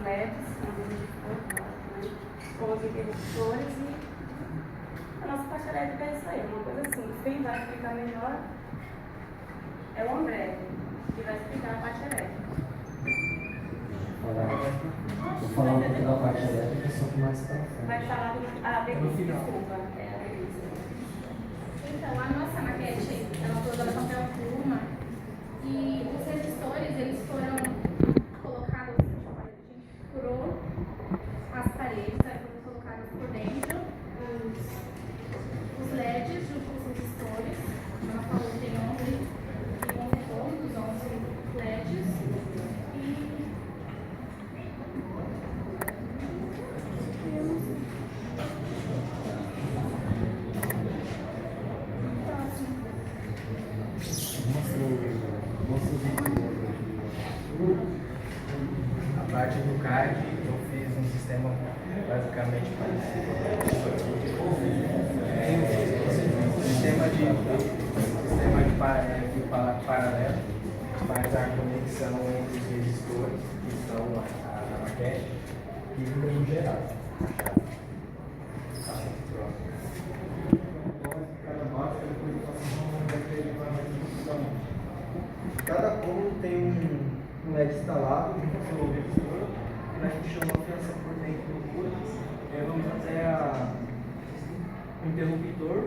LEDs, com os interruptores e a nossa parte elétrica é isso aí, uma coisa assim. Quem vai explicar melhor é o André, que vai explicar a parte elétrica. Vou falar um pouco da parte elétrica, só que mais para frente. Vai falar a Denise, desculpa, é a Denise. Então, a nossa maquete, ela foi usando papel pluma e os resistores, eles foram colocados, a gente furou as paredes, aí foram colocados por dentro os LEDs junto com os resistores. Ela falou que tem 11 pontos, 11 LEDs. A parte do CAD eu fiz um sistema basicamente parecido com isso aqui. Sistema de paralelo faz a conexão entre os resistores, que são a maquete, e o geral. Cada cômodo tem um LED instalado com o seu resistor, que a gente chama de fiação por dentro do cômodo. Vamos até o interruptor,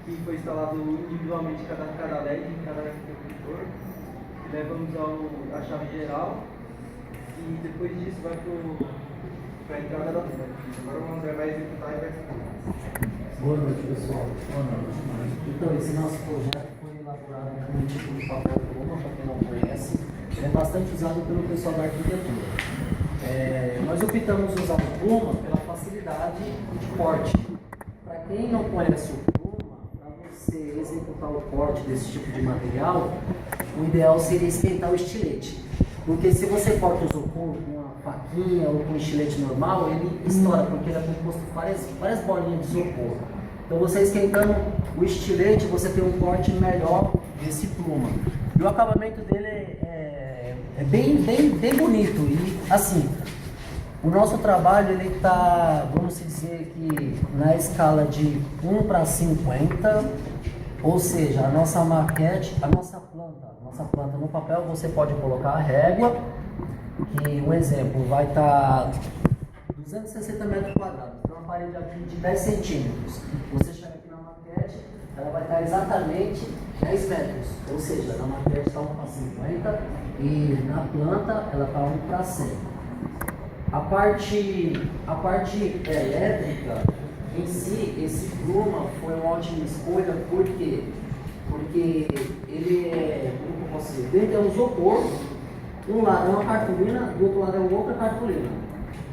que foi instalado individualmente cada LED em cada interruptor. Levamos a chave geral e depois disso vai para a entrada da luz. Agora o André vai executar e vai executar. Boa noite, pessoal. Boa noite. Então, esse nosso projeto foi elaborado com um tipo de papel pluma, para quem não conhece. Ele é bastante usado pelo pessoal da arquitetura. Nós optamos usar o pluma pela facilidade de corte. Para quem não conhece o pluma, para você executar o corte desse tipo de material, o ideal seria esquentar o estilete. Porque se você corta o isopor com uma faquinha ou com um estilete normal, ele estoura, porque ele é composto de várias bolinhas de isopor. Então você esquentando o estilete, você tem um corte melhor desse pluma. E o acabamento dele é bem bonito. E assim, o nosso trabalho ele está, vamos dizer que na escala de 1 para 50, ou seja, a nossa maquete, a nossa planta no papel, você pode colocar a régua, que um exemplo vai estar 260 metros quadrados, então uma parede aqui de 10 centímetros. Você chega aqui na maquete, ela vai estar exatamente 10 metros, ou seja, na maquete está 1 para 50 e na planta ela está 1 para 100. A parte elétrica, em si, esse pluma foi uma ótima escolha, por quê? Porque ele como eu posso dizer, dentro é um isopor, um lado é uma cartolina, do outro lado é outra cartolina.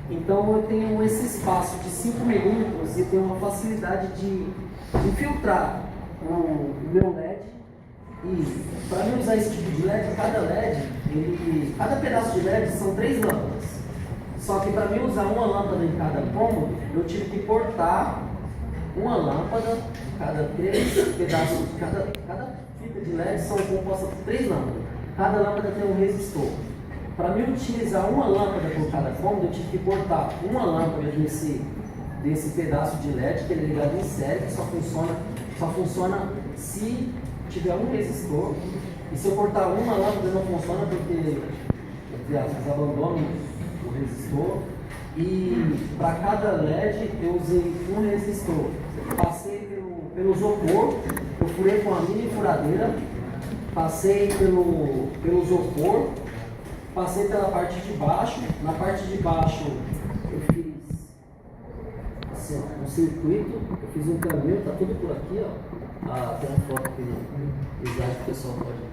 Então eu tenho esse espaço de 5 milímetros e tenho uma facilidade de filtrar o meu LED. E para mim usar esse tipo de LED, cada pedaço de LED são 3 lâmpadas. Só que para mim usar uma lâmpada em cada cômodo, eu tive que cortar uma lâmpada, cada 3 pedaços, cada fita de LED são compostas por 3 lâmpadas. Cada lâmpada tem um resistor. Para mim utilizar uma lâmpada por cada cômodo, eu tive que cortar uma lâmpada desse pedaço de LED, que ele é ligado em série, que só funciona se tiver um resistor. E se eu cortar uma lâmpada não funciona porque abandono o resistor. E para cada LED eu usei um resistor. Passei pelo isopor, eu furei com a mini furadeira, passei pelo isopor, passei pela parte de baixo. Na parte de baixo eu fiz assim, um circuito, eu fiz um caminho, tá tudo por aqui, ó. Tem uma foto que o pessoal pode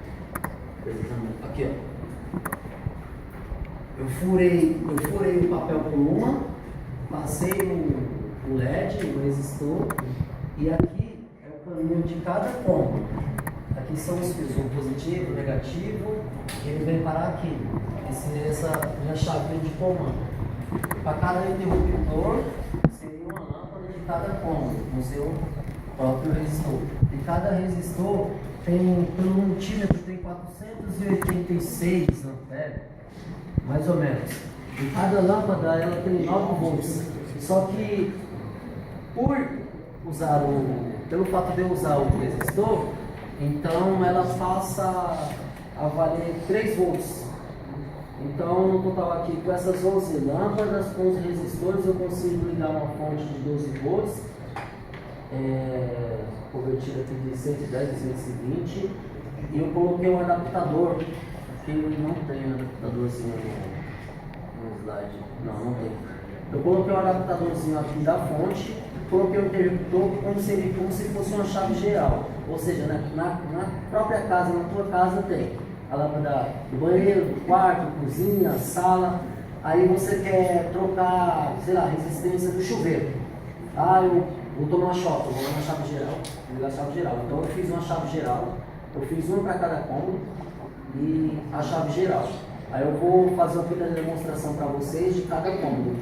ver também. Aqui, ó. Eu furei o papel pluma, passei o LED, o resistor, e aqui é o caminho de cada cômodo. Aqui são os fios, o positivo, o negativo, ele vem parar aqui. Essa é a chave de comando. Para cada interruptor, seria uma lâmpada de cada cômodo, no seu próprio resistor. E cada resistor tem, pelo multímetro, tem 486 amperes. Mais ou menos. E cada lâmpada ela tem 9 volts. Só que pelo fato de eu usar o resistor, então ela passa a valer 3 volts. Então, no total aqui, com essas 11 lâmpadas, com os resistores, eu consigo ligar uma fonte de 12 volts, convertida aqui de 110 a 220, e eu coloquei um adaptador, que não tem adaptadorzinho no slide, não tem. Eu coloquei um adaptadorzinho aqui da fonte, coloquei um interruptor como se fosse uma chave geral, ou seja, na própria casa, na tua casa tem a lâmpada do banheiro, do quarto, cozinha, sala. Aí você quer trocar, sei lá, a resistência do chuveiro. Ah, eu vou tomar uma choque, eu vou na chave geral, vou ligar a chave geral. Então eu fiz uma chave geral, eu fiz uma para cada cômodo e a chave geral. Aí eu vou fazer uma pequena demonstração para vocês de cada cômodo.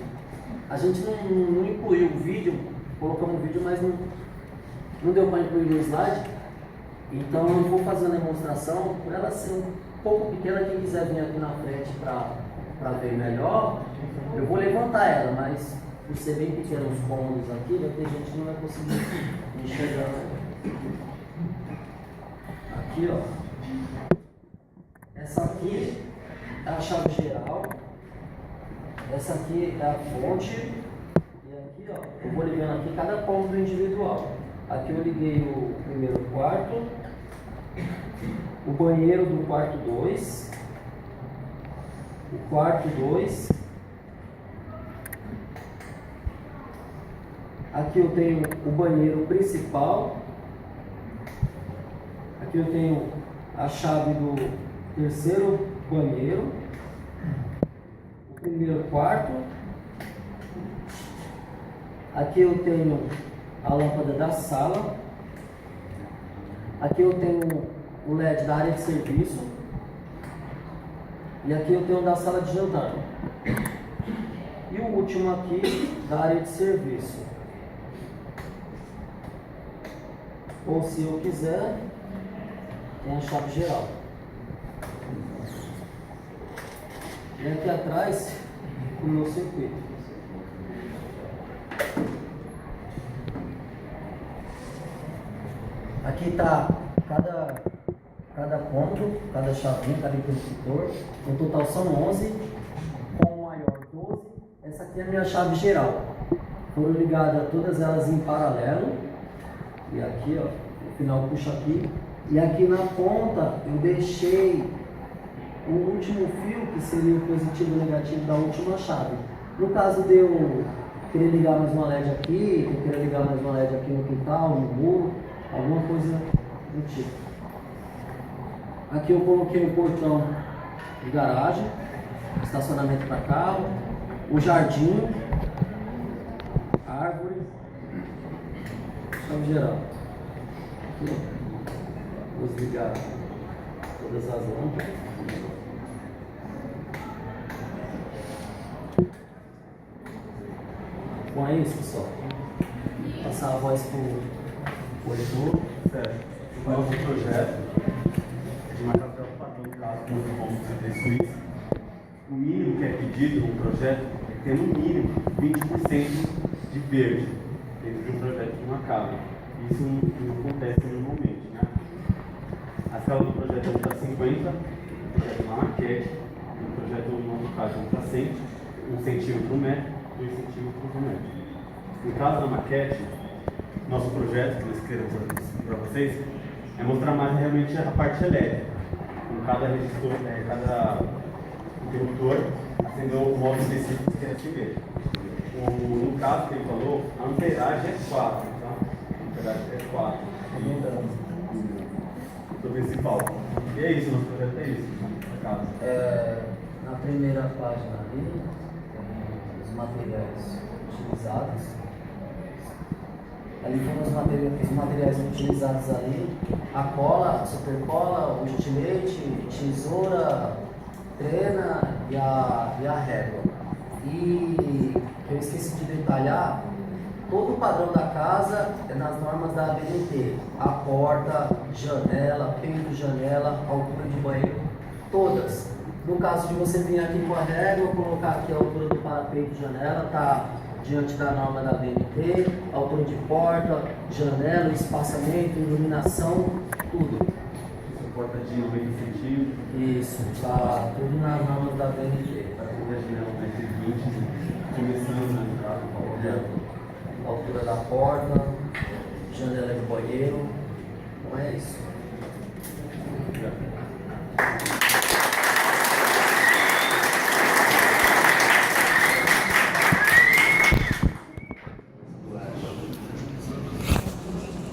A gente não incluiu o vídeo, colocamos o vídeo, mas não deu para incluir no slide. Então eu vou fazer uma demonstração, por ela ser um pouco pequena, quem quiser vir aqui na frente para ver melhor, eu vou levantar ela, mas por ser bem pequeno os cômodos aqui, vai ter gente que não vai conseguir enxergar. Aqui, ó. Essa aqui é a chave geral, essa aqui é a fonte, e aqui, ó, eu vou ligando aqui cada cômodo individual. Aqui eu liguei o primeiro quarto, o banheiro do quarto 2, o quarto 2, aqui eu tenho o banheiro principal, aqui eu tenho a chave do terceiro banheiro, o primeiro quarto, aqui eu tenho a lâmpada da sala, aqui eu tenho o LED da área de serviço e aqui eu tenho da sala de jantar e o último aqui da área de serviço. Ou se eu quiser, tem a chave geral. E aqui atrás o meu circuito. Aqui está cada cômodo, cada chavinha, cada interruptor. No total são 11, com o maior 12. Essa aqui é a minha chave geral. Foram ligadas todas elas em paralelo. E aqui, ó, no final puxa aqui. E aqui na ponta eu deixei o último fio, que seria o positivo e o negativo da última chave. No caso de eu querer ligar mais uma LED aqui, eu querer ligar mais uma LED aqui no quintal, no muro, alguma coisa do tipo. Aqui eu coloquei o portão de garagem, estacionamento para carro, o jardim, árvore, chave geral. Aqui, vou desligar todas as lâmpadas. Bom, é isso, pessoal. Vou passar a voz para o Edu. Certo. O nosso projeto é de uma casa padrão de casa muito bom de Suíça. O mínimo que é pedido no projeto é ter no mínimo 20% de verde dentro de um projeto de uma casa. Isso não acontece normalmente, né? A escala do projeto é 1 para 50, o projeto é uma maquete, o projeto no nosso caso é 1 para 100, 1 centímetro por metro, 2 centímetros por metro. No caso da maquete, nosso projeto, que nós queremos para vocês, é mostrar mais realmente a parte elétrica. Com cada resistor, cada interruptor, acender um modo específico que quer acender. No caso que ele falou, a amperagem é 4, tá? A amperagem é 4. Do principal. E é isso, nosso projeto é isso, na casa. Na primeira página ali, tem os materiais utilizados. Ali foram os materiais utilizados ali: a cola, a supercola, o estilete, tesoura, trena e a régua. E eu esqueci de detalhar, todo o padrão da casa é nas normas da ABNT. A porta, janela, peito de janela, altura de banheiro, todas. No caso de você vir aqui com a régua, colocar aqui a altura do parapeito e janela, está diante da norma da BNT, altura de porta, janela, espaçamento, iluminação, tudo. Essa porta de 90 centímetros. Isso, está tudo nas normas da BNT. Para a janela 1,20 m, começando a entrar Altura da porta, janela de banheiro, então é isso.